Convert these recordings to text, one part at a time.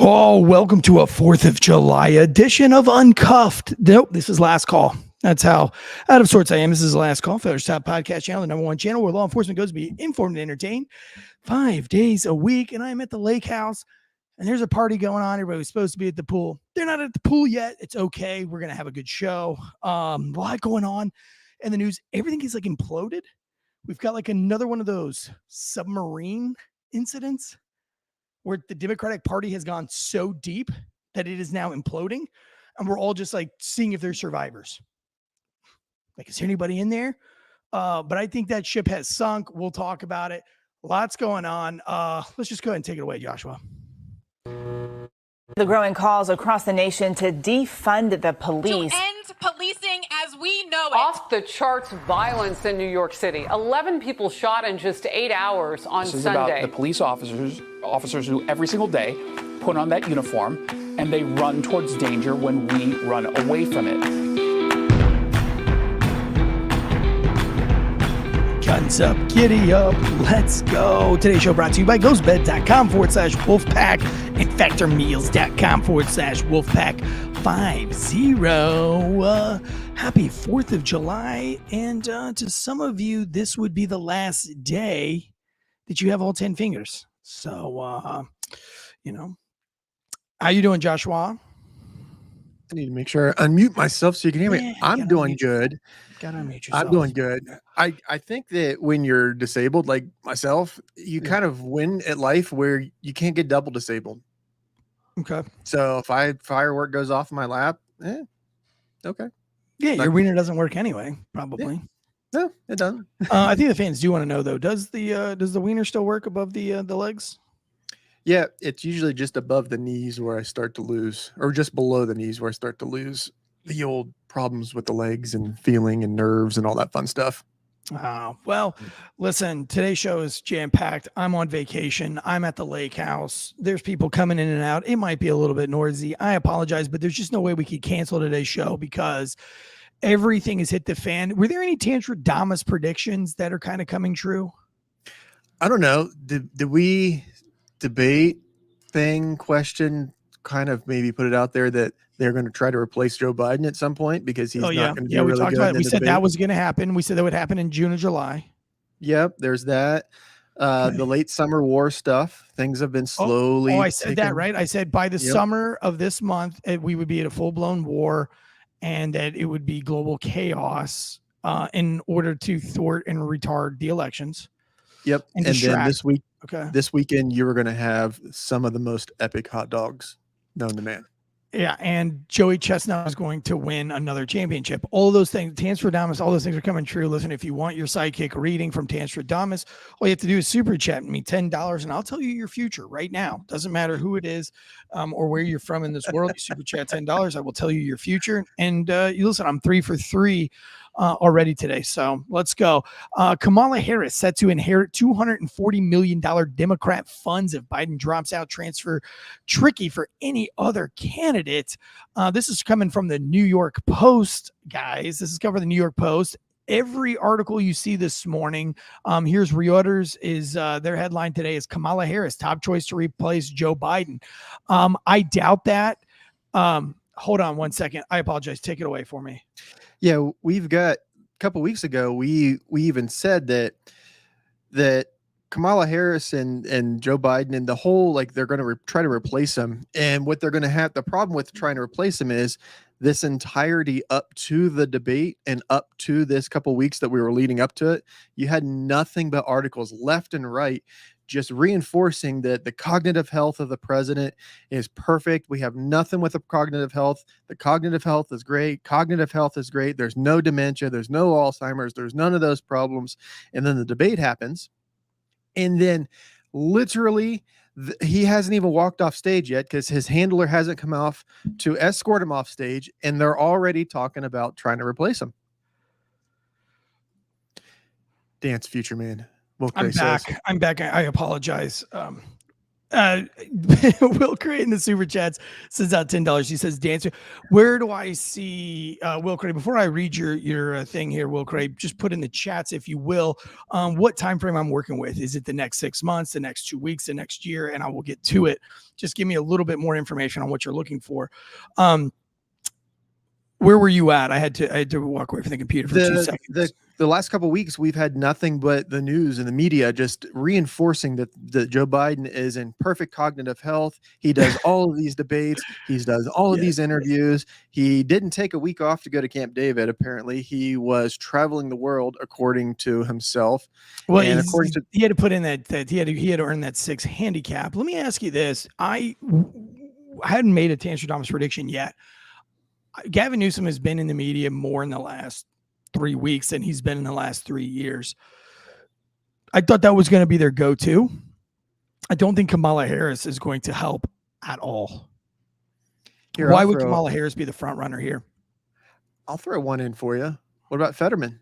Oh, welcome to a 4th of July edition of Uncuffed. Nope, this is last call. That's how out of sorts I am. This is the last call. Feller's Top Podcast Channel, the #1 channel where law enforcement goes to be informed and entertained 5 days a week. And I'm at the lake house, and there's a party going on. Everybody was supposed to be at the pool. They're not at the pool yet. It's okay. We're going to have a good show. A lot going on in the news. Everything is like imploded. We've got like another one of those submarine incidents where the Democratic Party has gone so deep that it is now imploding, and we're all just like seeing if there's survivors. Like, is there anybody in there? But I think that ship has sunk. We'll talk about it. Lots going on. Let's just go ahead and take it away, Joshua. The growing calls across the nation to defund the police. To end policing as we know it. Off the charts violence in New York City. 11 people shot in just 8 hours on Sunday. This is about the police officers who every single day put on that uniform and they run towards danger when we run away from it. Guns up, giddy up, let's go. Today's show brought to you by ghostbed.com/wolfpack and factormeals.com/wolfpack50. Happy 4th of July. And to some of you, this would be the last day that you have all 10 fingers. So, how you doing, Joshua? I need to make sure I unmute myself so you can hear me. I'm doing good. Gotta unmute yourself. I'm doing good. I think that when you're disabled, like myself, you kind of win at life where you can't get double disabled. Okay. So if firework goes off in my lap, okay. Yeah, your wiener doesn't work anyway, probably. Yeah. No, it doesn't. I think the fans do want to know though. Does the wiener still work above the legs? Yeah, it's usually just above the knees where I start to lose, or just below the knees where I start to lose the old problems with the legs and feeling and nerves and all that fun stuff. Well, listen, today's show is jam-packed. I'm on vacation. I'm at the lake house. There's people coming in and out. It might be a little bit noisy. I apologize, but there's just no way we could cancel today's show because everything has hit the fan. Were there any Tantradamus predictions that are kind of coming true? I don't know. Did we debate question kind of maybe put it out there that they're going to try to replace Joe Biden at some point because he's not going to be we really talked good about it. We said debate. that was going to happen. We said that would happen in June or July. Yep, there's that. The late summer war stuff. Things have been slowly. I said that, right? I said by the summer of this month, we would be at a full-blown war and that it would be global chaos in order to thwart and retard the elections. Yep. And then this weekend, you were going to have some of the most epic hot dogs known to man. Yeah, and Joey Chestnut is going to win another championship. All those things, Tanstradamus, all those things are coming true. Listen, if you want your sidekick reading from Tanstradamus, all you have to do is super chat me $10, and I'll tell you your future right now. Doesn't matter who it is or where you're from in this world. You super chat $10, I will tell you your future. And you listen, I'm 3 for 3 already today. So let's go. Kamala Harris set to inherit $240 million Democrat funds if Biden drops out. Transfer tricky for any other candidate. This is coming from the New York Post, guys. This is coming from the New York Post. Every article you see this morning, here's Reuters is their headline today is Kamala Harris, top choice to replace Joe Biden. I doubt that. Hold on one second. I apologize. Take it away for me. Yeah, we've got a couple weeks ago, we even said that Kamala Harris and Joe Biden and the whole, like, they're going to try to replace him. And what they're going to have, the problem with trying to replace him is this entirety up to the debate and up to this couple weeks that we were leading up to it, you had nothing but articles left and right just reinforcing that the cognitive health of the president is perfect. We have nothing with the cognitive health. The cognitive health is great. Cognitive health is great. There's no dementia. There's no Alzheimer's. There's none of those problems. And then the debate happens. And then literally he hasn't even walked off stage yet because his handler hasn't come off to escort him off stage. And they're already talking about trying to replace him. Dance, future man. I'm back. I apologize. Will Cray in the super chats sends out $10. He says, "Dancer, where do I see Will Cray?" Before I read your thing here, Will Cray, just put in the chats, if you will, what time frame I'm working with. Is it the next 6 months, the next 2 weeks, the next year? And I will get to it. Just give me a little bit more information on what you're looking for. Where were you at? I had to walk away from the computer for 2 seconds. The last couple of weeks, we've had nothing but the news and the media just reinforcing that Joe Biden is in perfect cognitive health. He does all of these debates. He does all of these interviews. He didn't take a week off to go to Camp David. Apparently, he was traveling the world, according to himself. Well, and according to he had to put in that he had to earn that 6 handicap. Let me ask you this: I hadn't made a Tanstradamus prediction yet. Gavin Newsom has been in the media more in the last 3 weeks than he's been in the last 3 years. I thought that was going to be their go-to. I don't think Kamala Harris is going to help at all. Why would Kamala Harris be the front runner here? I'll throw one in for you. What about Fetterman?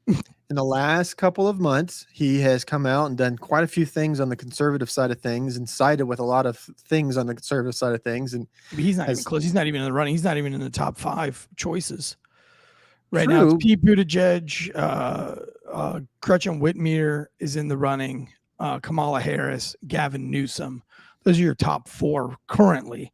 In the last couple of months, he has come out and done quite a few things on the conservative side of things and sided with a lot of things on the conservative side of things. And he's not even close. He's not even in the running. He's not even in the top 5 choices. Right True. now, it's Pete Buttigieg, Gretchen Whitmer is in the running, Kamala Harris, Gavin Newsom. Those are your top 4 currently.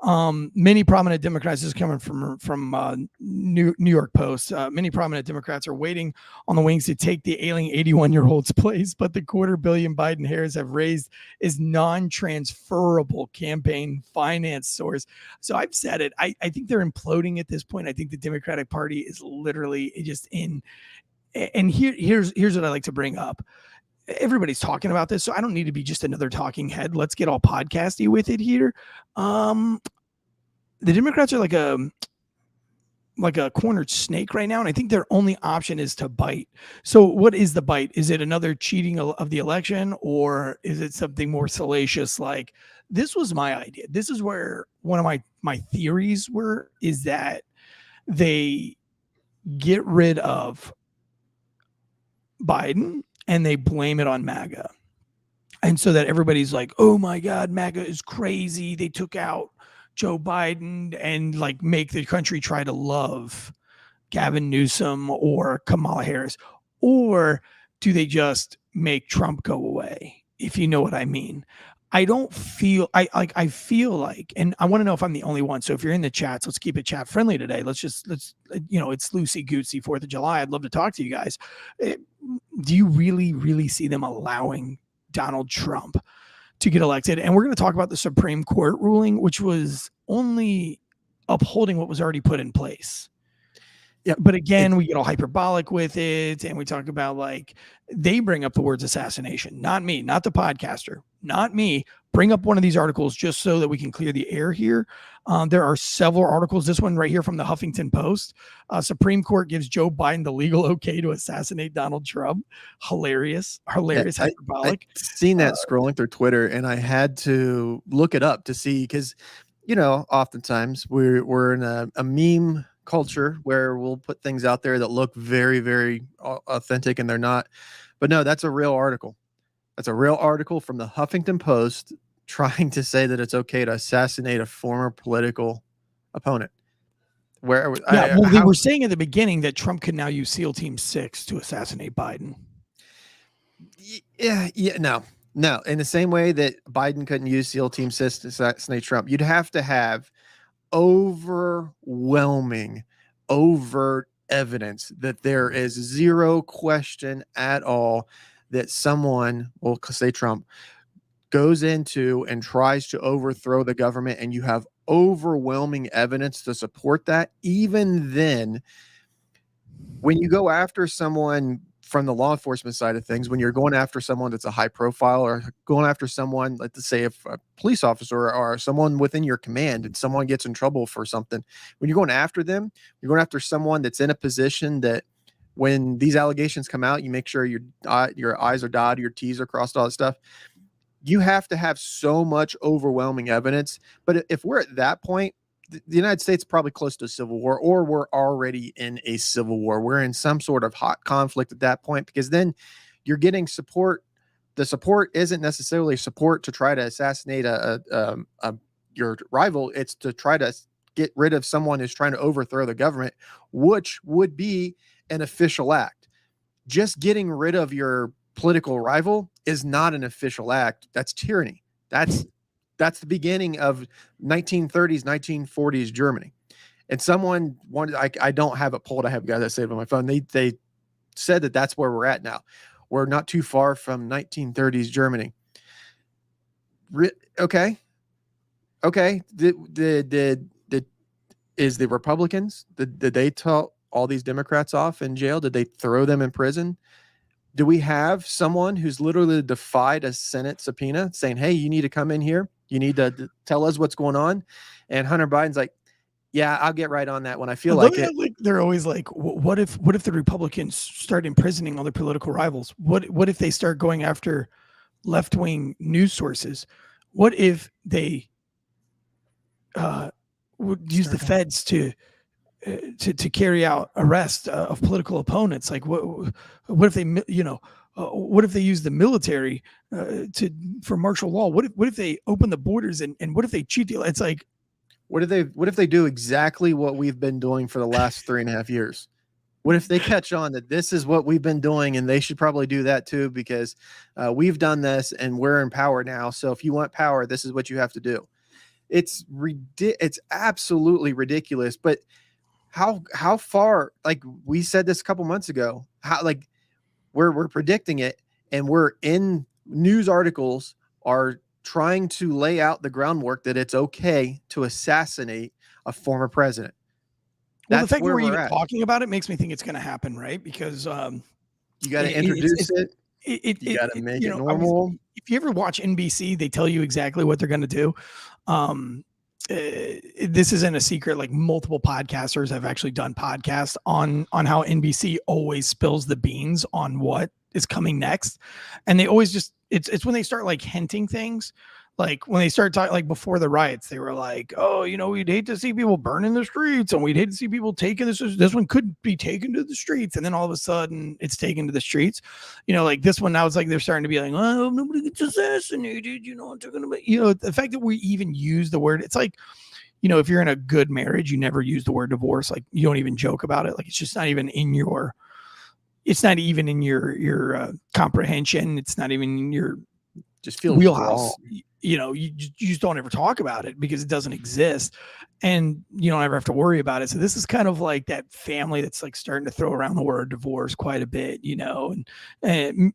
Many prominent Democrats, this is coming from New York Post. Many prominent Democrats are waiting on the wings to take the ailing 81-year-old's place, but the $250 million Biden-Harris have raised is non-transferable campaign finance source. So I've said it. I think they're imploding at this point. I think the Democratic Party is literally just in. And here's what I like to bring up. Everybody's talking about this, so I don't need to be just another talking head. Let's get all podcasty with it here. The Democrats are like a cornered snake right now, and I think their only option is to bite. So what is the bite? Is it another cheating of the election, or is it something more salacious? Like, this was my idea. This is where one of my theories is that they get rid of Biden and they blame it on MAGA. And so that everybody's like, oh my God, MAGA is crazy. They took out Joe Biden, and like make the country try to love Gavin Newsom or Kamala Harris. Or do they just make Trump go away? If you know what I mean. I don't feel I feel like, and I want to know if I'm the only one. So if you're in the chats, let's keep it chat friendly today. Let's it's loosey goosey 4th of July. I'd love to talk to you guys. Do you really see them allowing Donald Trump to get elected? And we're going to talk about the Supreme Court ruling, which was only upholding what was already put in place. Yeah, but again, we get all hyperbolic with it, and we talk about, like, they bring up the words assassination, not me, not the podcaster, not me. Bring up one of these articles just so that we can clear the air here. There are several articles. This one right here from the Huffington Post. Supreme Court gives Joe Biden the legal okay to assassinate Donald Trump. Hilarious, hyperbolic. I've seen that scrolling through Twitter, and I had to look it up to see, because, oftentimes we're in a meme culture where we'll put things out there that look very, very authentic, and they're not. But no, that's a real article. That's a real article from the Huffington Post trying to say that it's okay to assassinate a former political opponent. They were saying at the beginning that Trump could now use SEAL Team 6 to assassinate Biden. No. In the same way that Biden couldn't use SEAL Team 6 to assassinate Trump, you'd have to have overwhelming, overt evidence that there is zero question at all that someone, well, say Trump, goes into and tries to overthrow the government, and you have overwhelming evidence to support that. Even then, when you go after someone from the law enforcement side of things, when you're going after someone that's a high profile, or going after someone, let's say if a police officer or someone within your command and someone gets in trouble for something, when you're going after them, you're going after someone that's in a position that when these allegations come out, you make sure your I's are dotted, your T's are crossed, all that stuff. You have to have so much overwhelming evidence. But if we're at that point, the United States is probably close to a civil war, or we're already in a civil war. We're in some sort of hot conflict at that point, because then you're getting support the support isn't necessarily support to try to assassinate your rival. It's to try to get rid of someone who's trying to overthrow the government, which would be an official act. Just getting rid of your political rival is not an official act. That's tyranny. That's the beginning of 1930s, 1940s Germany. And someone wanted, I don't have it pulled. I have guys that say it on my phone. They said that that's where we're at now. We're not too far from 1930s Germany. Okay. Is the Republicans, did they tell all these Democrats off in jail? Did they throw them in prison? Do we have someone who's literally defied a Senate subpoena saying, hey, you need to come in here. You need to tell us what's going on. And Hunter Biden's like, yeah, I'll get right on that when I feel like it. Like they're always like, what if the Republicans start imprisoning all their political rivals? What if they start going after left-wing news sources? What if they would use the feds to carry out arrests of political opponents? Like what if they, what if they use the military for martial law? What if they open the borders and what if they cheat deal? It's like, what if they do exactly what we've been doing for the last 3.5 years? What if they catch on that this is what we've been doing and they should probably do that too, because we've done this and we're in power now. So if you want power, this is what you have to do. It's absolutely ridiculous. But how far, like we said this a couple months ago, how like we're predicting it, and we're in news articles are trying to lay out the groundwork that it's okay to assassinate a former president. Well, the fact that we're even talking about it makes me think it's going to happen, right? Because you got to introduce it. You got to make it normal. If you ever watch NBC, they tell you exactly what they're going to do. This isn't a secret. Like multiple podcasters have actually done podcasts on how NBC always spills the beans on what is coming next, and they always just it's when they start like hinting things. Like when they start talking, like before the riots, they were like, "Oh, we'd hate to see people burn in the streets, and we'd hate to see people taken this one could be taken to the streets," and then all of a sudden, it's taken to the streets. Like this one now, it's like they're starting to be like, "Oh, nobody gets assassinated." I'm talking about, the fact that we even use the word. It's like, if you're in a good marriage, you never use the word divorce. Like you don't even joke about it. Like it's just not even in your. It's not even in your comprehension. It's not even in your just feels wheelhouse. You just don't ever talk about it because it doesn't exist, and you don't ever have to worry about it. So this is kind of like that family that's like starting to throw around the word divorce quite a bit, and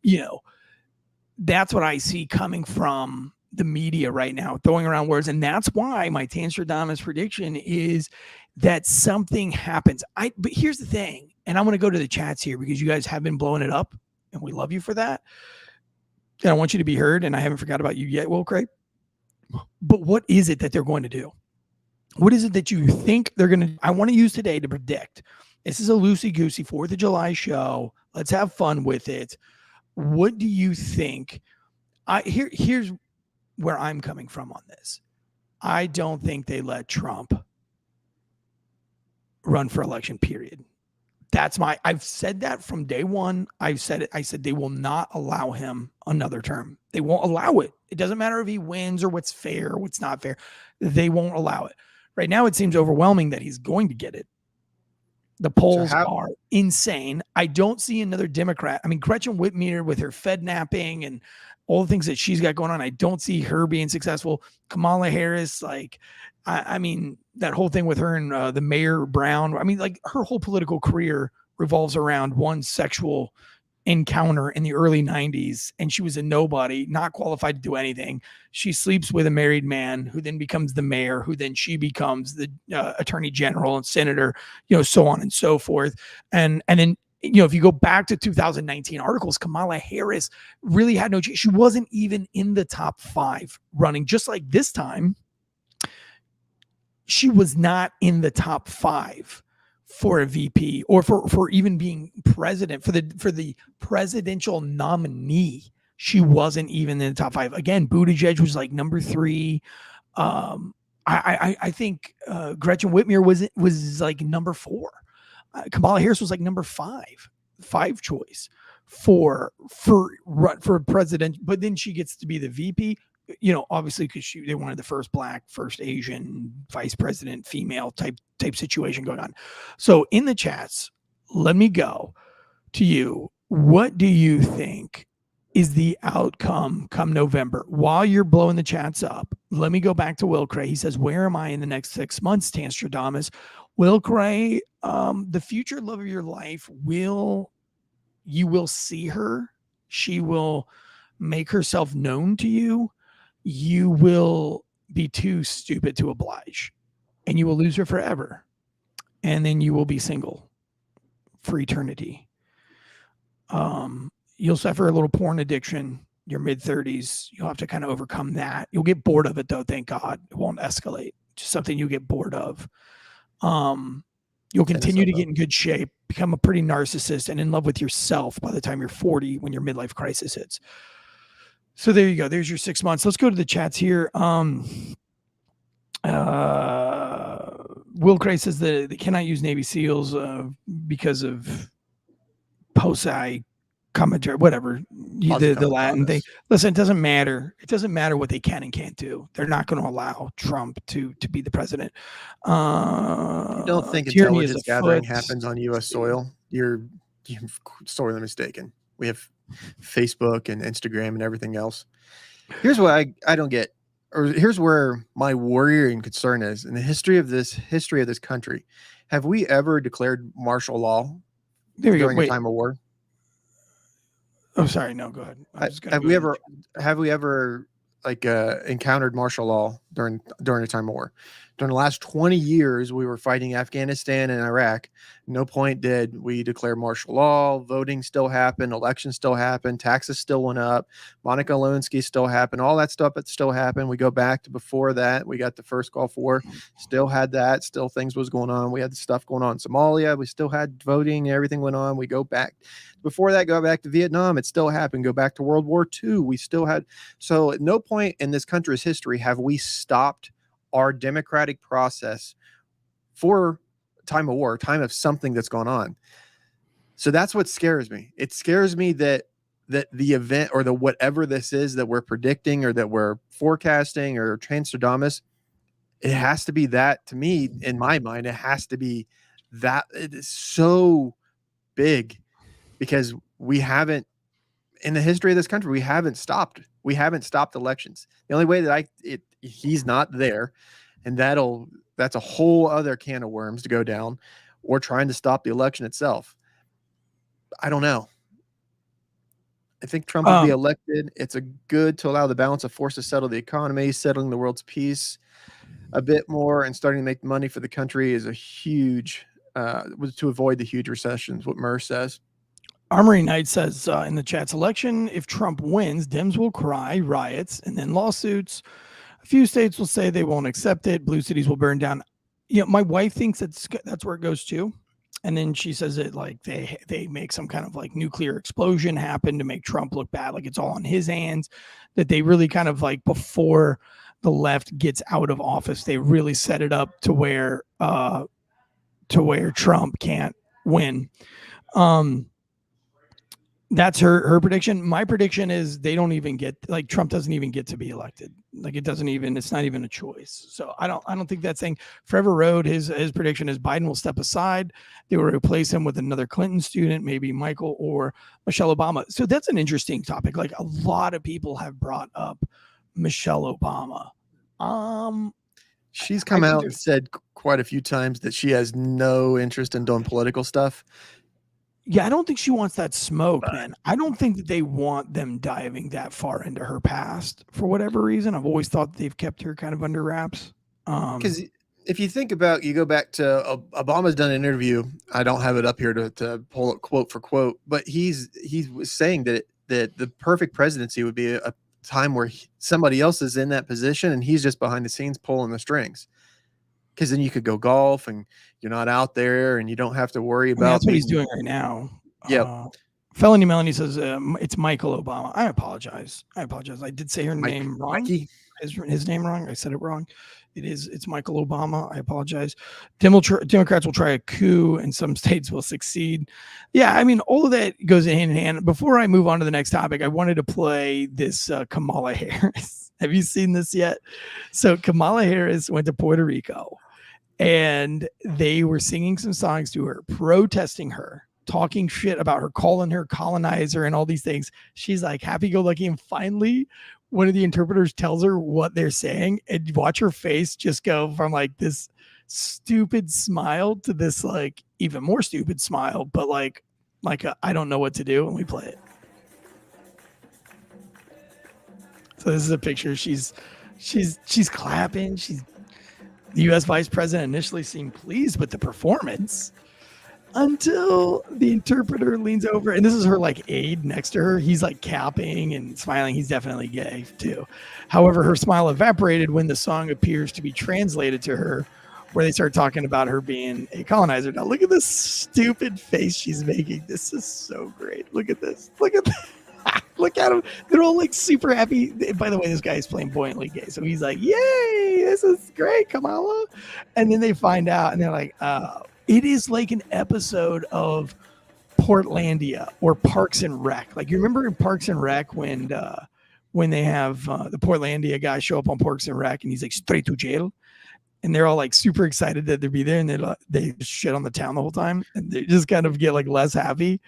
that's what I see coming from the media right now, throwing around words. And that's why my Tanstradamus prediction is that something happens. But here's the thing, and I'm going to go to the chats here because you guys have been blowing it up and we love you for that. And I want you to be heard, and I haven't forgot about you yet, Will Craig. But what is it that they're going to do? What is it that you think they're going to? I want to use today to predict. This is a loosey-goosey 4th of July show. Let's have fun with it. What do you think? Here's where I'm coming from on this. I don't think they let Trump run for election, period. I've said that from day one. I've said it. I said they will not allow him another term. They won't allow it. It doesn't matter if he wins or what's fair or what's not fair. They won't allow it. Right now, it seems overwhelming that he's going to get it. The polls are insane. I don't see another Democrat. I mean, Gretchen Whitmer with her Fed napping and all the things that she's got going on, I don't see her being successful. Kamala Harris, like, I mean, that whole thing with her and the Mayor Brown. I mean, like her whole political career revolves around one sexual encounter in the early 90s, and she was a nobody, not qualified to do anything. She sleeps with a married man who then becomes the mayor, who then she becomes the attorney general and senator, so on and so forth. And then, if you go back to 2019 articles, Kamala Harris really had no chance. She wasn't even in the top 5 running, just like this time. She was not in the top 5 for a VP or for even being president, for the presidential nominee. She wasn't even in the top 5. Again, Buttigieg was like number 3. I think Gretchen Whitmer was like number 4. Kamala Harris was like number 5 choice for president, but then she gets to be the VP. Obviously because they wanted the first black, first Asian vice president, female type situation going on. So in the chats, let me go to you. What do you think is the outcome come November? While you're blowing the chats up, let me go back to Will Cray. He says, where am I in the next 6 months, Tanstradamus? Will Cray, the future love of your life, you will see her. She will make herself known to you. You will be too stupid to oblige, and you will lose her forever. And then you will be single for eternity. You'll suffer a little porn addiction, your mid-30s. You'll have to kind of overcome that. You'll get bored of it, though. Thank God. It won't escalate. Just something you get bored of. You'll continue to get in good shape, become a pretty narcissist and in love with yourself by the time you're 40 when your midlife crisis hits. So there you go. There's your 6 months. Let's go to the chats here. Will Cray says they cannot use Navy SEALs because of POSI commentary, whatever, the Latin thing. Listen, it doesn't matter. It doesn't matter what they can and can't do. They're not going to allow Trump to be the president. You don't think intelligence gathering happens on U.S. soil? You're sorely mistaken. We have Facebook and Instagram and everything else. Here's what I don't get, or here's where my worrying concern is. In the history of this country, have we ever declared martial law during a time of war? Oh, sorry. No, go ahead. Have we ever encountered martial law during a time of war? During the last 20 years, we were fighting Afghanistan and Iraq. No point did we declare martial law. Voting still happened. Elections still happened. Taxes still went up. Monica Lewinsky still happened. All that stuff that still happened. We go back to before that. We got the first Gulf War. Still had that. Still things was going on. We had the stuff going on in Somalia. We still had voting. Everything went on. We go back. Before that, go back to Vietnam. It still happened. Go back to World War II. We still had. So at no point in this country's history have we stopped our democratic process for time of war, time of something that's gone on. So that's what scares me. It scares me that the event or the whatever this is that we're predicting or that we're forecasting or Transtradamus, it has to be that. To me, in my mind, it has to be that. It is so big because we haven't, in the history of this country, we haven't stopped elections. The only way that he's not there, and that's a whole other can of worms to go down, or trying to stop the election itself. I don't know. I think Trump will be elected. It's good to allow the balance of force to settle the economy, settling the world's peace a bit more, and starting to make money for the country is a huge to avoid the huge recessions. What Murr says. Armory Knight says in the chat's election, if Trump wins, Dems will cry, riots, and then lawsuits. A few states will say they won't accept it. Blue cities will burn down. My wife thinks that's where it goes to. And then she says it like they make some kind of like nuclear explosion happen to make Trump look bad, like it's all in his hands, that they really kind of like before the left gets out of office, they really set it up to where Trump can't win. That's her prediction. My prediction is they don't even get, like, Trump doesn't even get to be elected. Like it's not even a choice. So I don't think that thing. Forever Road, his prediction is Biden will step aside. They will replace him with another Clinton student, maybe Michael or Michelle Obama. So that's an interesting topic. Like a lot of people have brought up Michelle Obama. She's come out and said quite a few times that she has no interest in doing political stuff. Yeah, I don't think she wants that smoke, man. I don't think that they want them diving that far into her past for whatever reason. I've always thought that they've kept her kind of under wraps. Because if you think about, you go back to Obama's done an interview. I don't have it up here to pull it quote for quote, but he was saying that the perfect presidency would be a time where somebody else is in that position and he's just behind the scenes pulling the strings. Because then you could go golf and you're not out there and you don't have to worry about. That's what he's doing right now. Yeah. Felony Melanie says it's Michael Obama. I apologize. I did say her name wrong. Mikey. his name wrong. I said it wrong. It's Michael Obama. I apologize. Democrats will try a coup and some states will succeed. Yeah, I mean, all of that goes hand in hand. Before I move on to the next topic, I wanted to play this Kamala Harris. Have you seen this yet? So Kamala Harris went to Puerto Rico and they were singing some songs to her, protesting her, talking shit about her, calling her colonizer and all these things. She's like happy-go-lucky, and finally one of the interpreters tells her what they're saying, and watch her face just go from like this stupid smile to this like even more stupid smile, but like I don't know what to do. And we play it. So this is a picture. She's clapping. The U.S. vice president initially seemed pleased with the performance until the interpreter leans over, and this is her like aide next to her. He's like capping and smiling. He's definitely gay too. However, her smile evaporated when the song appears to be translated to her, where they start talking about her being a colonizer. Now look at this stupid face she's making. This is so great. Look at this. Look at that. Look at them. They're all like super happy. By the way, this guy is playing buoyantly gay. So he's like, yay, this is great, Kamala. And then they find out and they're like, it is like an episode of Portlandia or Parks and Rec. Like, you remember in Parks and Rec when they have the Portlandia guy show up on Parks and Rec and he's like straight to jail, and they're all like super excited that they'll be there, and they shit on the town the whole time, and they just kind of get like less happy.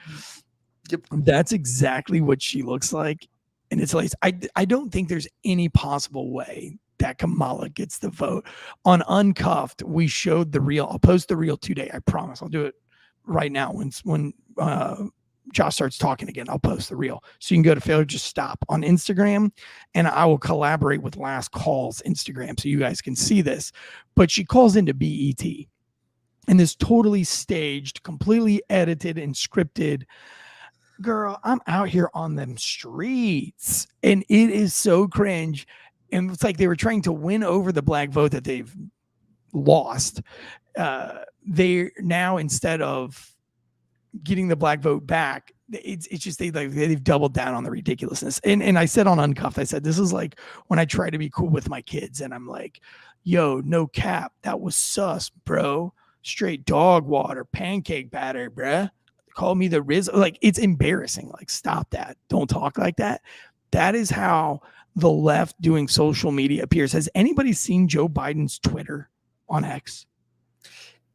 Yep. That's exactly what she looks like. And it's like, I don't think there's any possible way that Kamala gets the vote. On Uncuffed, we showed the reel. I'll post the reel today. I promise. I'll do it right now. When Josh starts talking again, I'll post the reel. So you can go to Failure Just Stop on Instagram, and I will collaborate with Last Call's Instagram so you guys can see this. But she calls into BET, and this totally staged, completely edited and scripted. Girl, I'm out here on them streets, and it is so cringe. And it's like they were trying to win over the black vote that they've lost. They now, instead of getting the black vote back, it's just they've doubled down on the ridiculousness. And I said on Uncuffed, I said, this is like when I try to be cool with my kids, and I'm like, yo, no cap, that was sus, bro. Straight dog water, pancake batter, bruh. Call me the Riz. Like, it's embarrassing. Like, stop that. Don't talk like that. That is how the left doing social media appears. Has anybody seen Joe Biden's Twitter on X?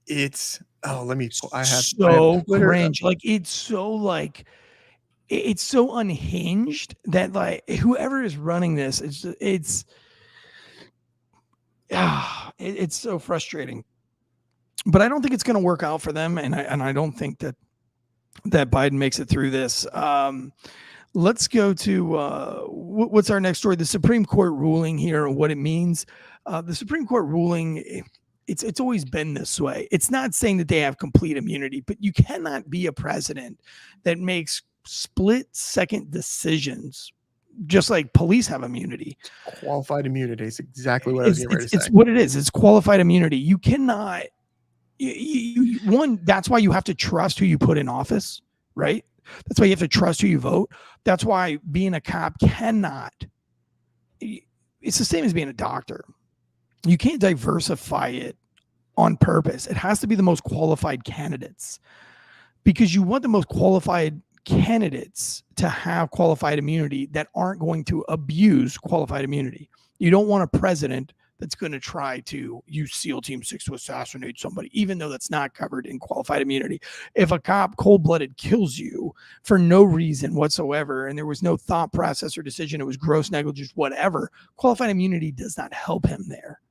I have so cringe. Like, it's so unhinged that like whoever is running this, it's so frustrating. But I don't think it's going to work out for them, and I don't think that Biden makes it through this. Let's go to what's our next story? The Supreme Court ruling here, what it means. The Supreme Court ruling, it's always been this way. It's not saying that they have complete immunity, but you cannot be a president that makes split-second decisions, just like police have immunity. Qualified immunity is exactly what I was getting ready to say. It's what it is. It's qualified immunity. You cannot. That's why you have to trust who you put in office, right? That's why you have to trust who you vote. That's why being a cop cannot. It's the same as being a doctor. You can't diversify it on purpose. It has to be the most qualified candidates, because you want the most qualified candidates to have qualified immunity that aren't going to abuse qualified immunity. You don't want a president that's going to try to use SEAL Team 6 to assassinate somebody, even though that's not covered in qualified immunity. If a cop cold-blooded kills you for no reason whatsoever, and there was no thought process or decision, it was gross negligence, whatever, qualified immunity does not help him there.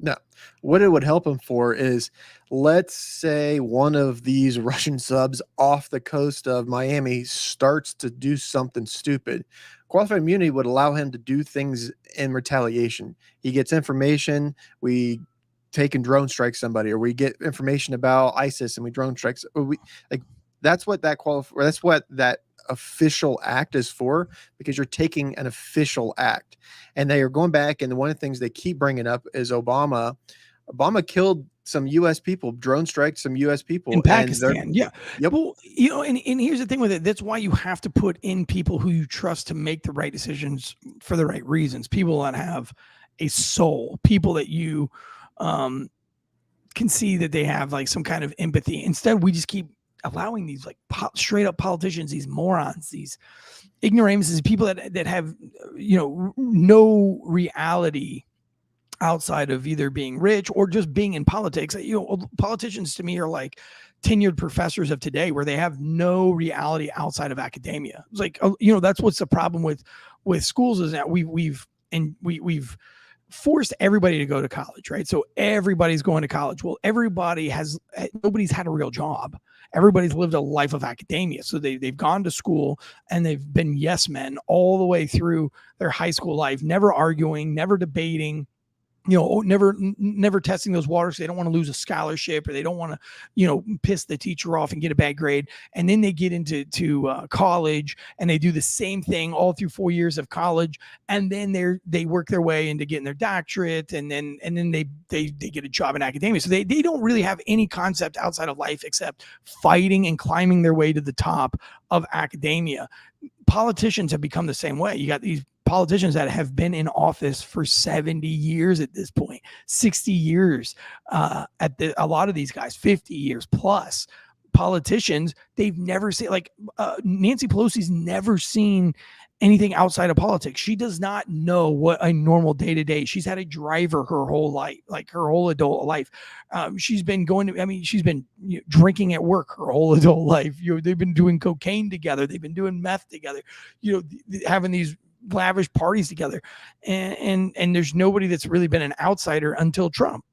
No, what it would help him for is, let's say one of these Russian subs off the coast of Miami starts to do something stupid. Qualified immunity would allow him to do things in retaliation. He gets information, we take and drone strike somebody, or we get information about ISIS and we drone strikes. That's what that official act is for, because you're taking an official act. And they are going back, and one of the things they keep bringing up is Obama Obama killed some U.S. people, drone strike some U.S. people in Pakistan. Yeah. Yep. Well, and here's the thing with it. That's why you have to put in people who you trust to make the right decisions for the right reasons. People that have a soul, people that you can see that they have like some kind of empathy. Instead, we just keep allowing these like straight up politicians, these morons, these ignoramuses, people that have, no reality outside of either being rich or just being in politics. Politicians to me are like tenured professors of today, where they have no reality outside of academia. It's like, that's what's the problem with schools, is that we've forced everybody to go to college, right? So everybody's going to college. Well, nobody's had a real job. Everybody's lived a life of academia. So they've gone to school and they've been yes men all the way through their high school life, never arguing, never debating, never testing those waters. They don't want to lose a scholarship, or they don't want to, piss the teacher off and get a bad grade. And then they get into college and they do the same thing all through 4 years of college. And then they work their way into getting their doctorate. And then they get a job in academia. So they don't really have any concept outside of life except fighting and climbing their way to the top of academia. Politicians have become the same way. You got these politicians that have been in office for 70 years at this point, 60 years, a lot of these guys, 50 years plus. Politicians, they've never seen, like Nancy Pelosi's never seen anything outside of politics. She does not know what a normal day-to-day. She's had a driver her whole life, like her whole adult life. She's been drinking at work her whole adult life. They've been doing cocaine together. They've been doing meth together, having these lavish parties together. And there's nobody that's really been an outsider until Trump.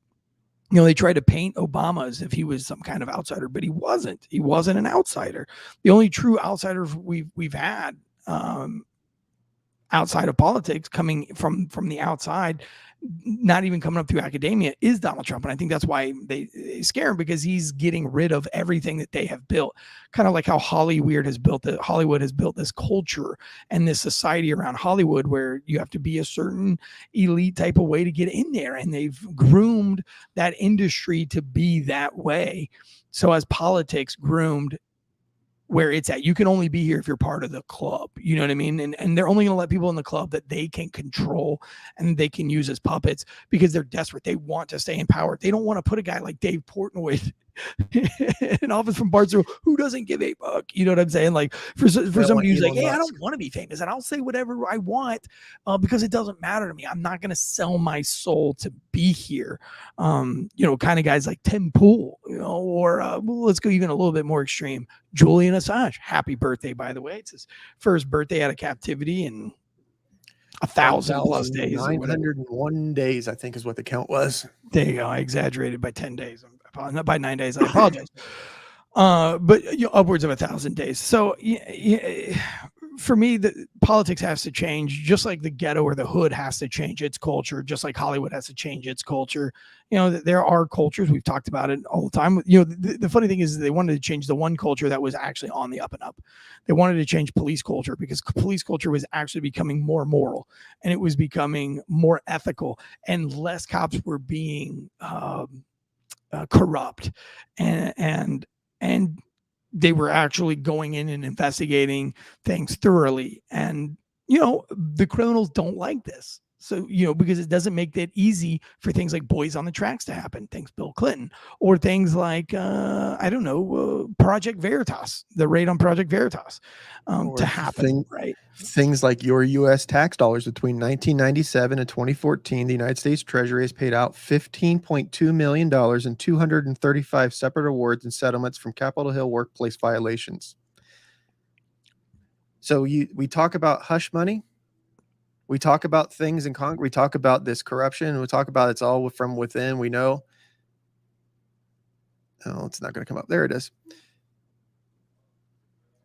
They tried to paint Obama as if he was some kind of outsider, but he wasn't. He wasn't an outsider. The only true outsider we've had outside of politics, coming from the outside, not even coming up through academia, is Donald Trump. And I think that's why they scare him, because he's getting rid of everything that they have built. Kind of like how Hollywood has built this culture and this society around Hollywood, where you have to be a certain elite type of way to get in there. And they've groomed that industry to be that way. So as politics groomed where it's at, you can only be here if you're part of the club. You know what I mean? And they're only going to let people in the club that they can control and they can use as puppets, because they're desperate. They want to stay in power. They don't want to put a guy like Dave Portnoy in office from Barstool, who doesn't give a fuck. You know what I'm saying? Like for somebody who's like, hey, I don't want to be famous and I'll say whatever I want because it doesn't matter to me. I'm not going to sell my soul to be here. Kind of guys like Tim Pool, or let's go even a little bit more extreme. Julian Assange. Happy birthday, by the way. It's his first birthday out of captivity in 1,000 plus days. 901 days, I think, is what the count was. There you go. I exaggerated by 10 days. Not by 9 days. I apologize. But upwards of 1,000 days. So for me, the politics has to change, just like the ghetto or the hood has to change its culture, just like Hollywood has to change its culture. There are cultures, we've talked about it all the time. The funny thing is they wanted to change the one culture that was actually on the up and up. They wanted to change police culture, because police culture was actually becoming more moral, and it was becoming more ethical, and less cops were being corrupt, and they were actually going in and investigating things thoroughly. And the criminals don't like this. So, because it doesn't make it easy for things like Boys on the Tracks to happen, things Bill Clinton, or things like, Project Veritas, the raid on Project Veritas to happen, right? Things like your U.S. tax dollars. Between 1997 and 2014, the United States Treasury has paid out $15.2 million in 235 separate awards and settlements from Capitol Hill workplace violations. So we talk about hush money. We talk about things in Congress. We talk about this corruption. We talk about it's all from within. We know. Oh, it's not going to come up. There it is.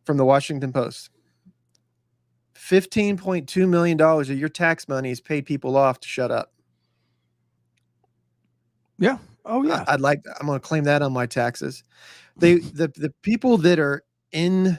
From the Washington Post. $15.2 million of your tax money has paid people off to shut up. Yeah. Oh, yeah. I'm going to claim that on my taxes. The people that are in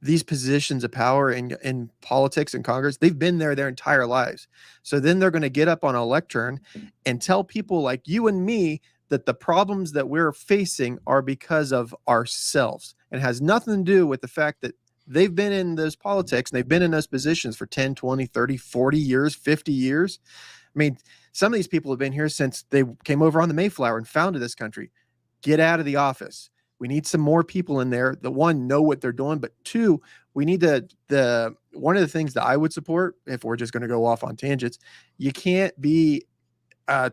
these positions of power in politics and Congress, they've been there their entire lives. So then they're going to get up on a lectern and tell people like you and me that the problems that we're facing are because of ourselves and has nothing to do with the fact that they've been in those politics and they've been in those positions for 10, 20, 30, 40 years, 50 years. I mean, some of these people have been here since they came over on the Mayflower and founded this country. Get out of the office. We need some more people in there that, one, know what they're doing, but two, we need to, one of the things that I would support, if we're just going to go off on tangents, you can't be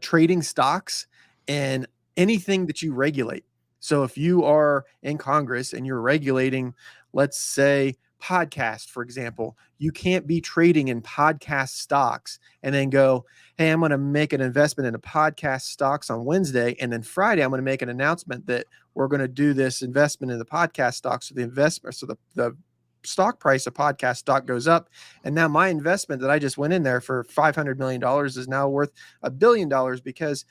trading stocks and anything that you regulate. So if you are in Congress and you're regulating, let's say, podcast, for example, you can't be trading in podcast stocks and then go, hey, I'm going to make an investment in a podcast stocks on Wednesday. And then Friday, I'm going to make an announcement that we're going to do this investment in the podcast stocks. So the investment, so the stock price of podcast stock goes up. And now my investment that I just went in there for $500 million is now worth $1 billion because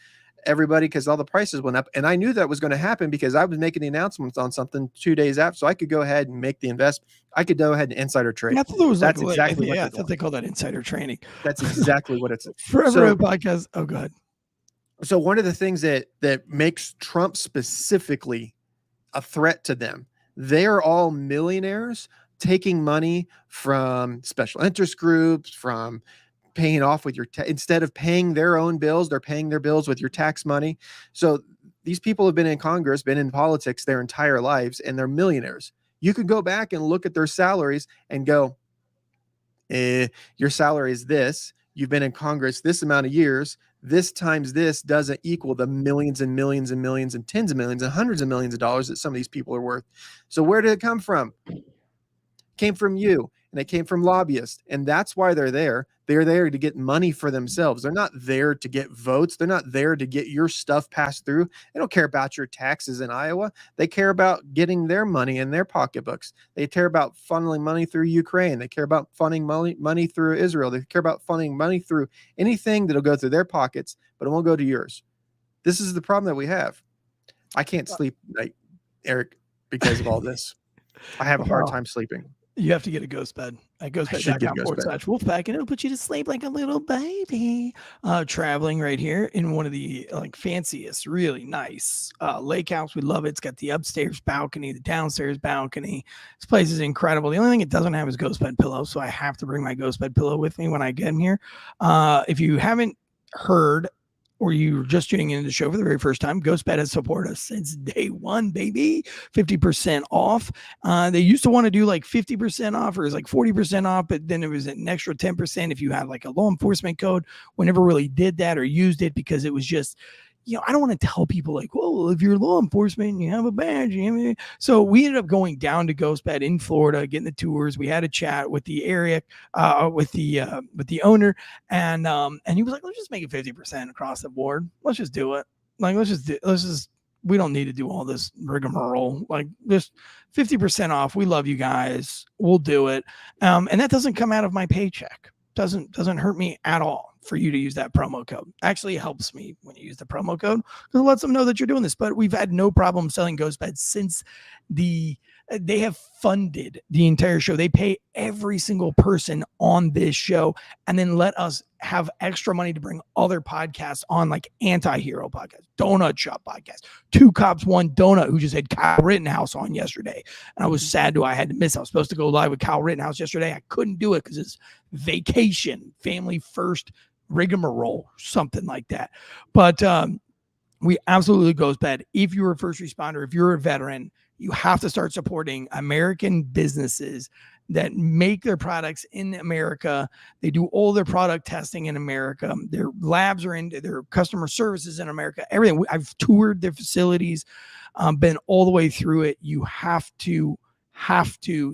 all the prices went up. And I knew that was going to happen because I was making the announcements on something 2 days after. So I could go ahead and make the investment. I could go ahead and insider trade. I thought there was That's like, exactly what I they're thought doing. they call that insider training. That's exactly what it's Forever a podcast. Oh, go ahead. So one of the things that makes Trump specifically a threat to them, they are all millionaires taking money from special interest groups, from paying off with your instead of paying their own bills, they're paying their bills with your tax money. So these people have been in Congress, been in politics their entire lives, and they're millionaires. You could go back and look at their salaries and go, your salary is this. You've been in Congress this amount of years. This times this doesn't equal the millions and millions and millions and tens of millions and hundreds of millions of dollars that some of these people are worth. So where did it come from? It came from you, and it came from lobbyists. And that's why they're there. They're there to get money for themselves. They're not there to get votes. They're not there to get your stuff passed through. They don't care about your taxes in Iowa. They care about getting their money in their pocketbooks. They care about funneling money through Ukraine. They care about funding money through Israel. They care about funding money through anything that'll go through their pockets, but it won't go to yours. This is the problem that we have. I can't sleep at night, Eric, because of all this. I have a hard time sleeping. You have to get a ghost bed. At ghostbed.com/Wolfpack, and it'll put you to sleep like a little baby. Traveling right here in one of the fanciest, really nice lake house. We love it. It's got the upstairs balcony, the downstairs balcony. This place is incredible. The only thing it doesn't have is ghost bed pillow, so I have to bring my ghost bed pillow with me when I get in here. If you haven't heard, or you're just tuning into the show for the very first time, GhostBed has supported us since day one, baby. 50% off. They used to want to do like 50% off or it was like 40% off, but then it was an extra 10% if you had like a law enforcement code. We never really did that or used it because it was just, I don't want to tell people like, well, if you're law enforcement and you have a badge. So we ended up going down to GhostBed in Florida, getting the tours. We had a chat with the area, with the owner, and he was like, let's just make it 50% across the board. Let's just do it. Like, we don't need to do all this rigmarole. Like, just 50% off. We love you guys. We'll do it. And that doesn't come out of my paycheck. Doesn't hurt me at all for you to use that promo code. Actually, it helps me when you use the promo code because it lets them know that you're doing this. But we've had no problem selling ghost beds since they have funded the entire show. They pay every single person on this show and then let us have extra money to bring other podcasts on, like Anti-Hero Podcast, Donut Shop Podcast, Two Cops, One Donut, who just had Kyle Rittenhouse on yesterday. And I was sad I had to miss. I was supposed to go live with Kyle Rittenhouse yesterday. I couldn't do it because it's vacation, family first rigmarole, something like that. But we absolutely goes bad. If you're a first responder, if you're a veteran, you have to start supporting American businesses that make their products in America. They do all their product testing in America. Their labs are in, their customer services in America, everything. I've toured their facilities, been all the way through it. You have to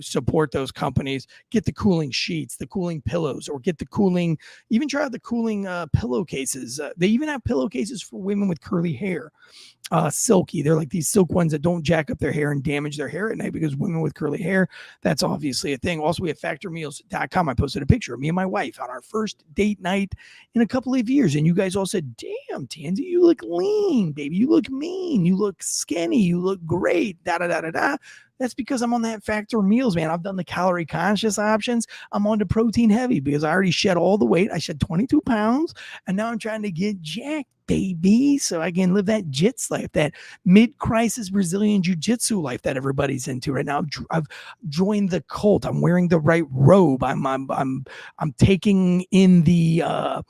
support those companies. Get the cooling sheets, the cooling pillows, or get the cooling, even try out the cooling pillowcases. They even have pillowcases for women with curly hair. Silky. They're like these silk ones that don't jack up their hair and damage their hair at night, because women with curly hair, that's obviously a thing. Also, we have factormeals.com. I posted a picture of me and my wife on our first date night in a couple of years. And you guys all said, damn, Tansy, you look lean, baby. You look mean. You look skinny. You look great. Da, da, da, da, da. That's because I'm on that Factor meals, man. I've done the calorie conscious options. I'm on the protein heavy because I already shed all the weight. I shed 22 pounds and now I'm trying to get jacked, baby, so I can live that jits life, that mid-crisis Brazilian jiu-jitsu life that everybody's into right now. I've joined the cult. I'm wearing the right robe. I'm taking in the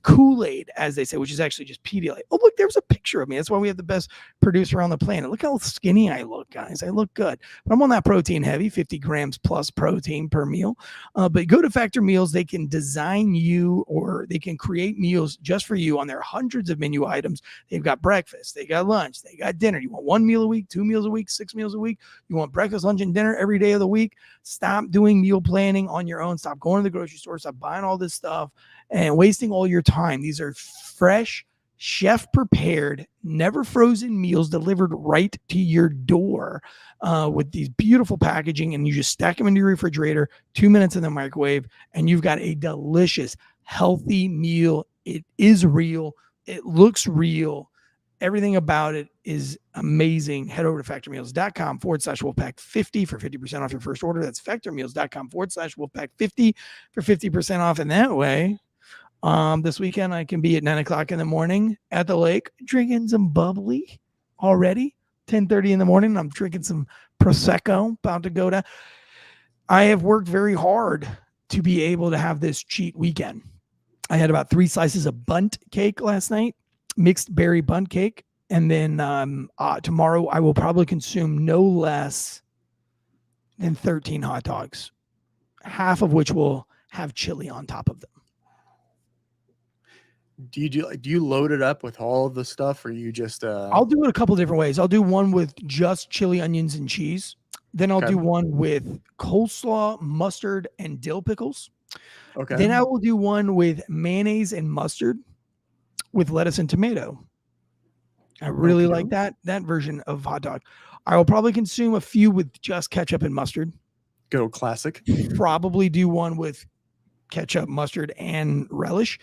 Kool-Aid, as they say, which is actually just Pedialyte. Oh, look, there's a picture of me. That's why we have the best producer on the planet. Look how skinny I look, guys. I look good. But I'm on that protein heavy, 50 grams plus protein per meal. But go to Factor Meals. They can design you, or they can create meals just for you on their hundreds of menu items. They've got breakfast. They got lunch. They got dinner. You want 1 meal a week, 2 meals a week, 6 meals a week. You want breakfast, lunch, and dinner every day of the week. Stop doing meal planning on your own. Stop going to the grocery store. Stop buying all this stuff and wasting all your time. These are fresh, chef prepared, never frozen meals delivered right to your door with these beautiful packaging, and you just stack them into your refrigerator, 2 minutes in the microwave, and you've got a delicious, healthy meal. It is real. It looks real. Everything about it is amazing. Head over to factormeals.com/Wolfpack50 for 50% off your first order. That's factormeals.com/Wolfpack50 for 50% off. And that way, this weekend I can be at 9 o'clock in the morning at the lake drinking some bubbly already. 10:30 in the morning, I'm drinking some Prosecco, about to go down. I have worked very hard to be able to have this cheat weekend. I had about 3 slices of bundt cake last night, mixed berry bundt cake. And then tomorrow I will probably consume no less than 13 hot dogs, half of which will have chili on top of them. Do you load it up with all of the stuff, or you just I'll do it a couple different ways. I'll do one with just chili, onions, and cheese. Then I'll do one with coleslaw, mustard, and dill pickles. Okay. Then I will do one with mayonnaise and mustard with lettuce and tomato. I really like that version of hot dog. I will probably consume a few with just ketchup and mustard. Go classic. Probably do one with ketchup, mustard, and relish.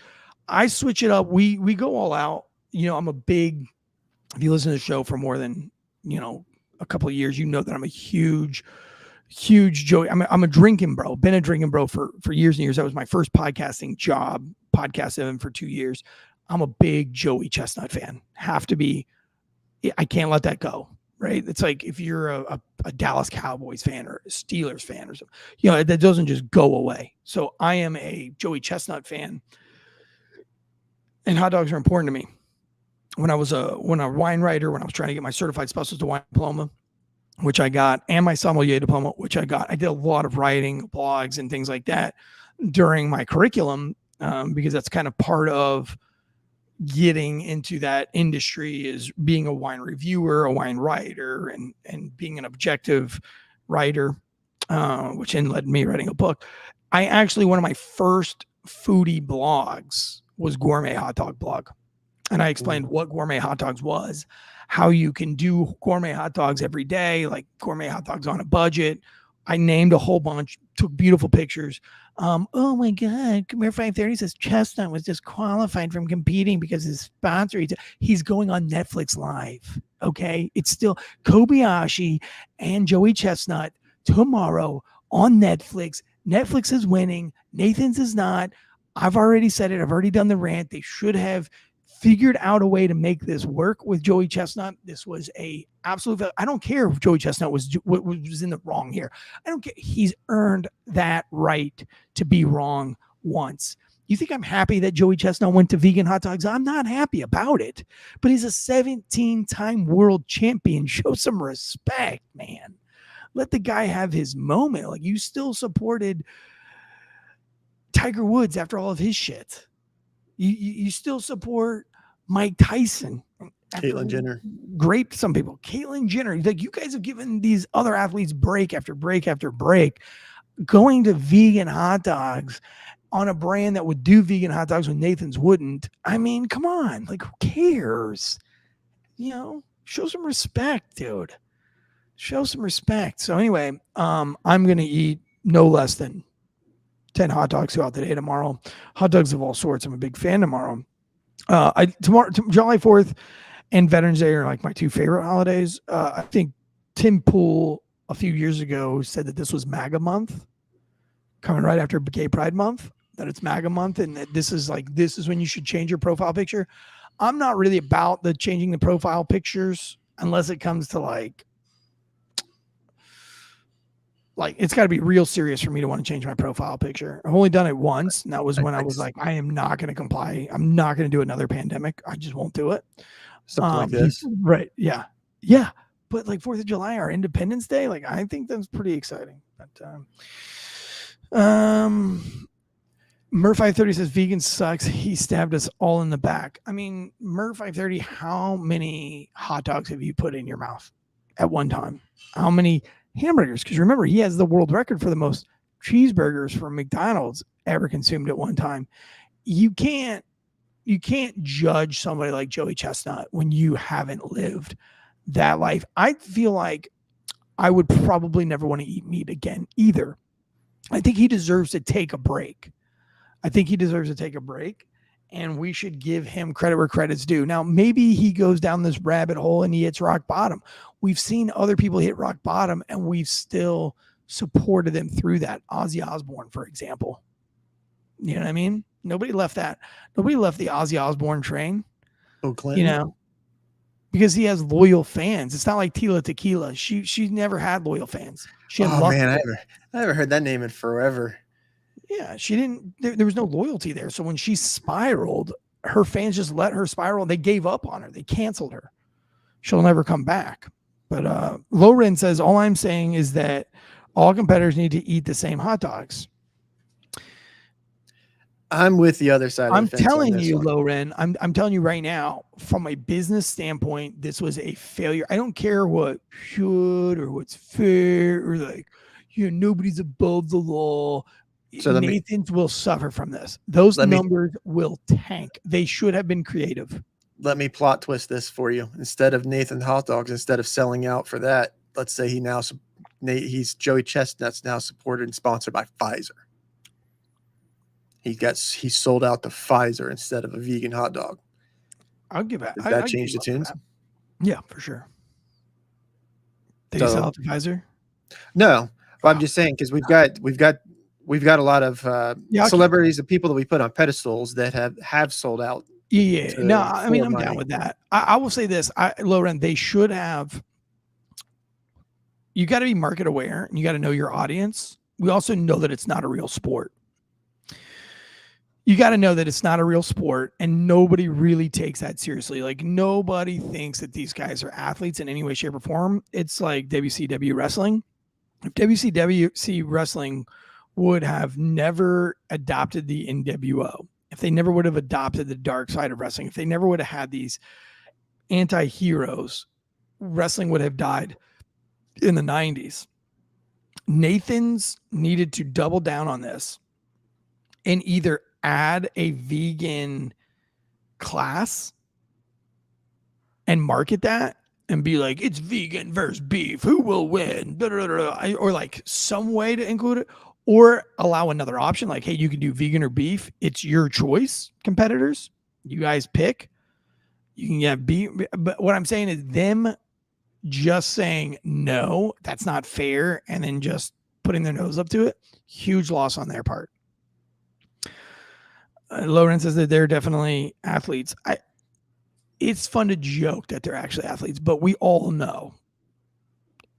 I switch it up. We go all out. You know, I'm a big, if you listen to the show for more than, a couple of years, you know that I'm a huge Joey. I'm a drinking bro. Been a drinking bro for years and years. That was my first podcasting job. Podcasted him for 2 years. I'm a big Joey Chestnut fan. Have to be. I can't let that go. Right? It's like if you're a Dallas Cowboys fan or a Steelers fan or something, that doesn't just go away. So I am a Joey Chestnut fan. And hot dogs are important to me. When I was a wine writer, when I was trying to get my certified specialist wine diploma, which I got, and my sommelier diploma, which I got, I did a lot of writing, blogs, and things like that during my curriculum because that's kind of part of getting into that industry, is being a wine reviewer, a wine writer, and being an objective writer, which then led me writing a book. One of my first foodie blogs was Gourmet Hot Dog Blog. And I explained what gourmet hot dogs was, how you can do gourmet hot dogs every day, like gourmet hot dogs on a budget. I named a whole bunch, took beautiful pictures. Oh my God, Come Here 530 says Chestnut was disqualified from competing because his sponsor, he's going on Netflix Live. Okay. It's still Kobayashi and Joey Chestnut tomorrow on Netflix. Netflix is winning. Nathan's is not. I've already said it. I've already done the rant. They should have figured out a way to make this work with Joey Chestnut. This was a absolute. I don't care if Joey Chestnut was in the wrong here. I don't care. He's earned that right to be wrong once. You think I'm happy that Joey Chestnut went to vegan hot dogs? I'm not happy about it. But he's a 17-time world champion. Show some respect, man. Let the guy have his moment. Like, you still supported Tiger Woods after all of his shit. You still support Mike Tyson. Caitlyn Jenner. Great, some people. Caitlyn Jenner. Like, you guys have given these other athletes break after break after break. Going to vegan hot dogs on a brand that would do vegan hot dogs when Nathan's wouldn't. I mean, come on. Like, who cares? Show some respect, dude. Show some respect. So anyway, I'm going to eat no less than 10 hot dogs throughout the day tomorrow. Hot dogs of all sorts. I'm a big fan tomorrow. July 4th and Veterans Day are like my two favorite holidays. I think Tim Pool a few years ago said that this was MAGA month, coming right after Gay Pride Month, that it's MAGA month, and that this is when you should change your profile picture. I'm not really about the changing the profile pictures unless it comes to like it's got to be real serious for me to want to change my profile picture. I've only done it once, and that was when I was like, I am not going to comply. I'm not going to do another pandemic. I just won't do it. Something like this. Right. Yeah. Yeah. But like 4th of July, our Independence Day, like I think that's pretty exciting. But Mur530 says vegan sucks. He stabbed us all in the back. I mean, Mur530, how many hot dogs have you put in your mouth at one time? How many hamburgers? Because remember, he has the world record for the most cheeseburgers from McDonald's ever consumed at one time. You can't judge somebody like Joey Chestnut when you haven't lived that life. I feel like I would probably never want to eat meat again either. I think he deserves to take a break. And we should give him credit where credit's due. Now, maybe he goes down this rabbit hole and he hits rock bottom. We've seen other people hit rock bottom and we've still supported them through that. Ozzy Osbourne, for example. You know what I mean? Nobody left the Ozzy Osbourne train. Oh, Clinton. Because he has loyal fans. It's not like Tila Tequila. She never had loyal fans. She had I haven't heard that name in forever. Yeah, she didn't. There was no loyalty there. So when she spiraled, her fans just let her spiral. They gave up on her. They canceled her. She'll never come back. But Loren says, all I'm saying is that all competitors need to eat the same hot dogs. I'm with the other side. I'm telling you, Loren, I'm telling you right now, from a business standpoint, this was a failure. I don't care what should or what's fair or nobody's above the law. So Nathan's will suffer from this. Those numbers will tank. They should have been creative. Let me plot twist this for you. Instead of Nathan hot dogs, instead of selling out for that, let's say he's Joey Chestnut's now supported and sponsored by Pfizer. He sold out to Pfizer instead of a vegan hot dog. I'll give it. Does that change the tunes? Yeah, for sure. Did he sell out to Pfizer? No, but I'm just saying because we've got a lot of celebrities and people that we put on pedestals that have sold out. Yeah. No, I mean, I'm down with that. I will say this, Loren, they should have. You got to be market aware and you got to know your audience. We also know that it's not a real sport. You got to know that it's not a real sport and nobody really takes that seriously. Like nobody thinks that these guys are athletes in any way, shape or form. It's like WCW wrestling. If WCW wrestling would have never adopted the NWO, if they never would have adopted the dark side of wrestling, if they never would have had these anti-heroes, wrestling would have died in the 90s. Nathan's needed to double down on this and either add a vegan class and market that and be like, it's vegan versus beef, who will win? Or like some way to include it. Or allow another option like, hey, you can do vegan or beef. It's your choice, competitors. You guys pick. You can get beef. But what I'm saying is them just saying, no, that's not fair, and then just putting their nose up to it, huge loss on their part. Lauren says that they're definitely athletes. It's fun to joke that they're actually athletes, but we all know.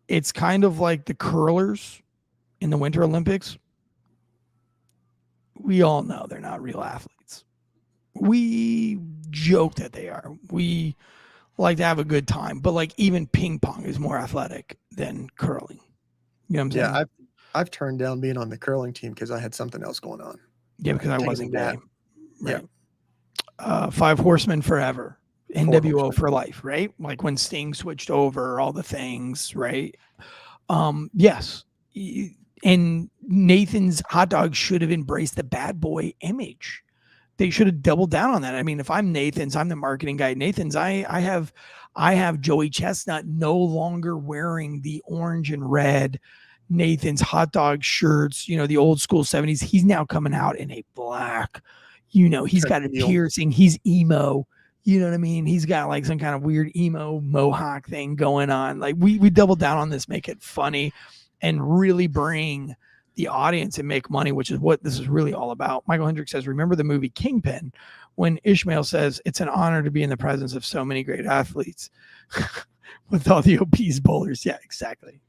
It's kind of like the curlers in the Winter Olympics. We all know they're not real athletes. We joke that they are. We like to have a good time, but like even ping pong is more athletic than curling. You know what I'm saying? Yeah, I've turned down being on the curling team because I had something else going on. Yeah, because I wasn't gay. Right. Yeah. 5 Horsemen forever. NWO for life, right? Like when Sting switched over, all the things, right? Yes. And Nathan's hot dog should have embraced the bad boy image. They should have doubled down on that. I mean, if I'm Nathan's, I'm the marketing guy. Nathan's, I have Joey Chestnut no longer wearing the orange and red Nathan's hot dog shirts, the old school 70s. He's now coming out in a black, he's got a piercing. He's emo. You know what I mean? He's got like some kind of weird emo mohawk thing going on. Like we double down on this, make it funny and really bring the audience and make money, which is what this is really all about. Michael Hendricks says, remember the movie Kingpin when Ishmael says, it's an honor to be in the presence of so many great athletes with all the obese bowlers. Yeah, exactly.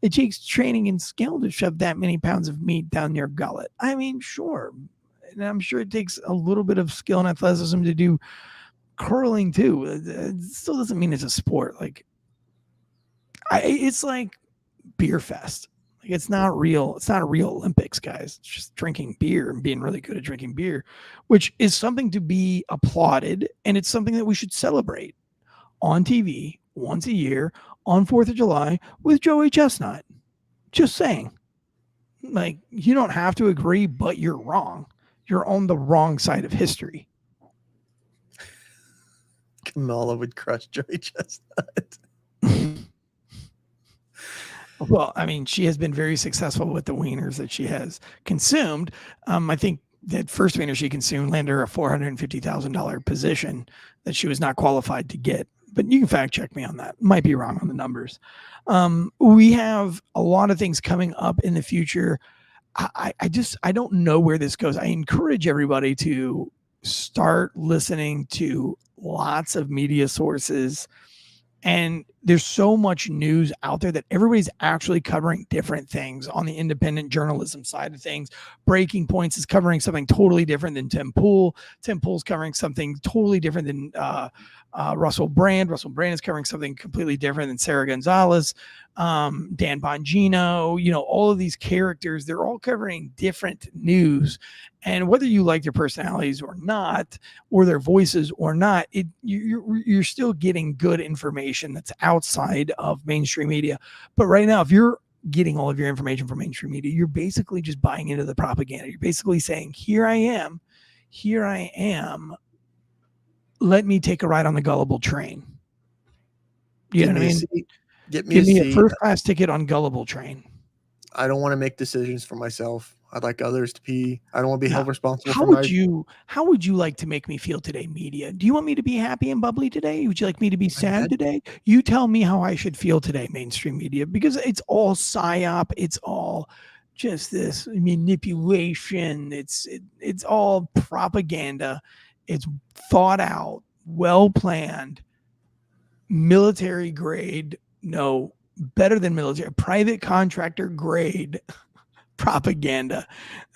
It takes training and skill to shove that many pounds of meat down your gullet. I mean, sure. And I'm sure it takes a little bit of skill and athleticism to do curling too. It still doesn't mean it's a sport. Like, it's like beer fest. Like, it's not real. It's not a real Olympics, guys. It's just drinking beer and being really good at drinking beer, which is something to be applauded. And it's something that we should celebrate on TV once a year on 4th of July with Joey Chestnut. Just saying. Like, you don't have to agree, but you're wrong. You're on the wrong side of history. Kamala would crush Joey Chestnut. Well, I mean, she has been very successful with the wieners that she has consumed. I think that first wiener she consumed landed her a $450,000 position that she was not qualified to get. But you can fact check me on that. Might be wrong on the numbers. We have a lot of things coming up in the future. I don't know where this goes. I encourage everybody to start listening to lots of media sources. And there's so much news out there that everybody's actually covering different things on the independent journalism side of things. Breaking Points is covering something totally different than Tim Pool. Tim Pool's covering something totally different than Russell Brand. Russell Brand is covering something completely different than Sarah Gonzalez, Dan Bongino. You know, all of these characters, they're all covering different news. And whether you like their personalities or not, or their voices or not, you're still getting good information that's outside of mainstream media. But right now, if you're getting all of your information from mainstream media, you're basically just buying into the propaganda. You're basically saying, here I am. Let me take a ride on the gullible train. You know what I mean? Give me a a seat. first class ticket on gullible train. I don't want to make decisions for myself. I'd like others to be. I don't want to be held responsible. How would you like to make me feel today, media? Do you want me to be happy and bubbly today? Would you like me to be sad today? You tell me how I should feel today, mainstream media, because it's all psyop. It's all just this manipulation. It's all propaganda. It's thought out, well planned, military grade. No, better than military, private contractor grade propaganda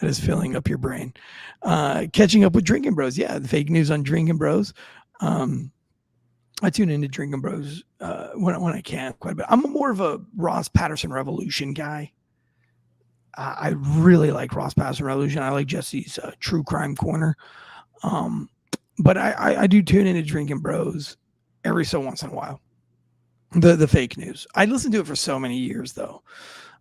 that is filling up your brain. Catching up with Drinking Bros. Yeah, the fake news on Drinking Bros. I tune into Drinking Bros when I can quite a bit. I'm more of a Ross Patterson Revolution guy. I really like Ross Patterson Revolution. I like Jesse's True Crime Corner. But I do tune into Drinking Bros every so once in a while. The fake news. I listened to it for so many years though.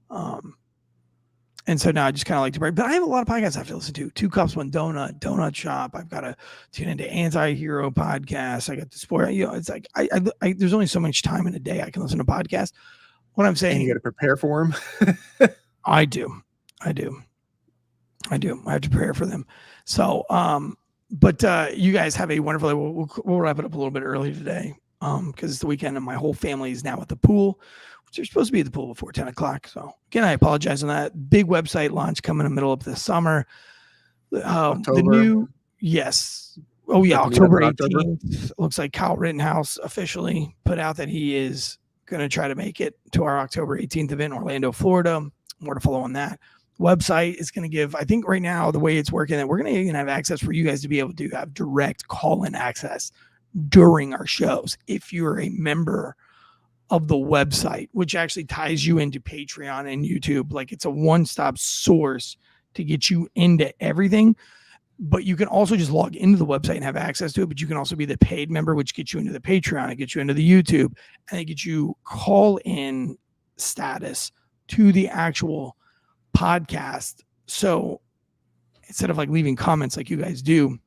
And so now I just kind of like to break, but I have a lot of podcasts I have to listen to. 2 Cups, 1 Donut, Donut Shop. I've got to tune into Anti-Hero podcast. I got the sport. You know, it's like I there's only so much time in a day I can listen to podcasts. What I'm saying, and you got to prepare for them. I do. I have to prepare for them. So, but you guys have a wonderful day. We'll wrap it up a little bit early today because it's the weekend and my whole family is now at the pool, which they're supposed to be at the pool before 10 o'clock. So again, I apologize on that. Big website launch coming in the middle of the summer. October 18th. Looks like Kyle Rittenhouse officially put out that he is going to try to make it to our October 18th event in Orlando, Florida. More to follow on that. Website is going to give, I think right now, the way it's working, that we're going to even have access for you guys to be able to have direct call-in access during our shows if you're a member of the website, which actually ties you into Patreon and YouTube. Like, it's a one-stop source to get you into everything. But you can also just log into the website and have access to it. But you can also be the paid member, which gets you into the Patreon, it gets you into the YouTube, and it gets you call-in status to the actual podcast. So instead of like leaving comments like you guys do,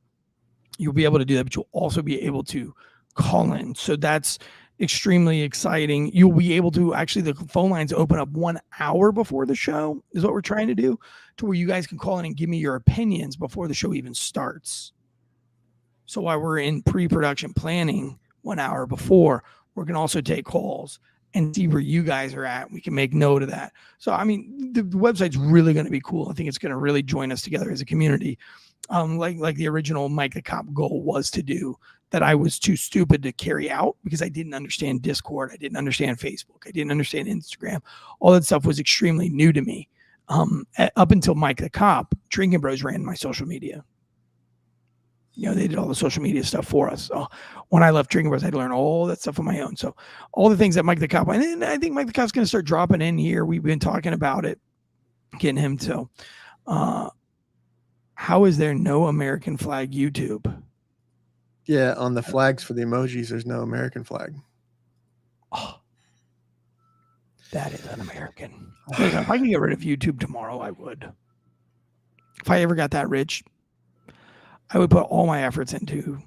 you'll be able to do that, but you'll also be able to call in. So that's extremely exciting. You'll be able to actually, the phone lines open up 1 hour before the show is what we're trying to do, to where you guys can call in and give me your opinions before the show even starts. So while we're in pre-production planning 1 hour before, we're going to also take calls and see where you guys are at. We can make note of that. So, I mean, the website's really going to be cool. I think it's going to really join us together as a community. Like the original Mike the Cop goal was to do, that I was too stupid to carry out because I didn't understand Discord. I didn't understand Facebook. I didn't understand Instagram. All that stuff was extremely new to me. Up until Mike the Cop, Drinking Bros ran my social media. They did all the social media stuff for us. So when I left Drinking Bros, I had to learn all that stuff on my own. So all the things that Mike the Cop, and then I think Mike the Cop's going to start dropping in here. We've been talking about it, getting him to. How is there no American flag YouTube? Yeah, on the flags for the emojis, there's no American flag. Oh, that is un-American. If I could get rid of YouTube tomorrow, I would. If I ever got that rich, I would put all my efforts into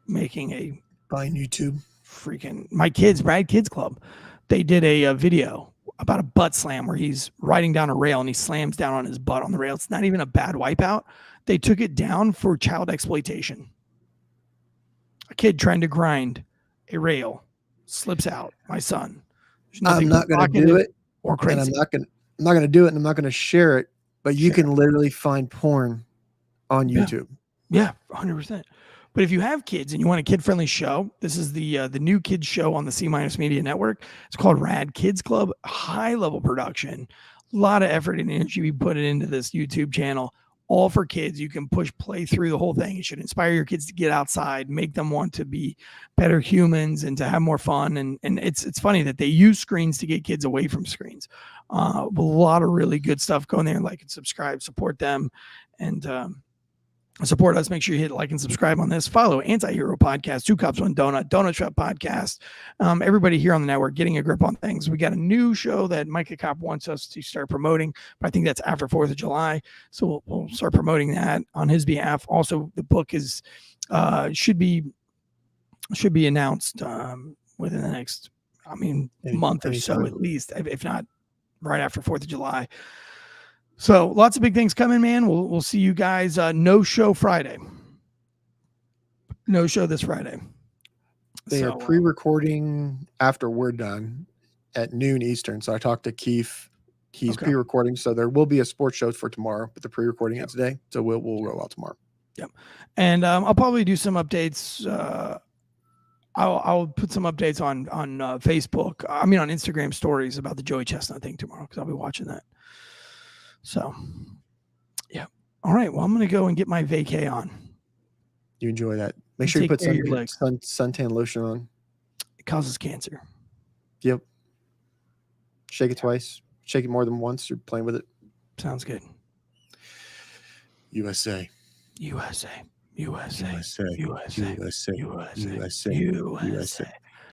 making buying YouTube. My kids, Brad Kids Club, they did a video about a butt slam where he's riding down a rail and he slams down on his butt on the rail. It's not even a bad wipeout. They took it down for child exploitation. A kid trying to grind a rail slips out. My son. I'm not going to do it, or crazy. And I'm not going to do it, and I'm not going to share it. But you can literally find porn on YouTube. Yeah, 100%. But if you have kids and you want a kid-friendly show, this is the new kids show on the C- Media Network. It's called Rad Kids Club. High-level production. A lot of effort and energy we put into this YouTube channel. All for kids. You can push play through the whole thing. It should inspire your kids to get outside, make them want to be better humans and to have more fun. And it's funny that they use screens to get kids away from screens. A lot of really good stuff going there. Like and subscribe, support them, and support us. Make sure you hit like and subscribe on this. Follow Anti-Hero Podcast, Two Cops, One Donut Shop Podcast. Everybody here on the network getting a grip on things. We got a new show that Mike the Cop wants us to start promoting, but I think that's after 4th of July. So we'll start promoting that on his behalf. Also, the book is should be announced within the next, month or so at least, if not right after 4th of July. So lots of big things coming, man. We'll see you guys. No show Friday. No show this Friday. They are pre-recording after we're done at noon Eastern. So I talked to Keith. He's pre-recording, so there will be a sports show for tomorrow, but the pre-recording is today. So we'll roll out tomorrow. Yep. And I'll probably do some updates. I'll put some updates on Facebook. On Instagram stories about the Joey Chestnut thing tomorrow because I'll be watching that. So, yeah. All right. Well, I'm going to go and get my vacay on. You enjoy that. Make sure you put suntan lotion on. It causes cancer. Yep. Shake it twice. Shake it more than once. You're playing with it. Sounds good. USA. USA. USA. USA. USA. USA. USA. USA. USA. USA.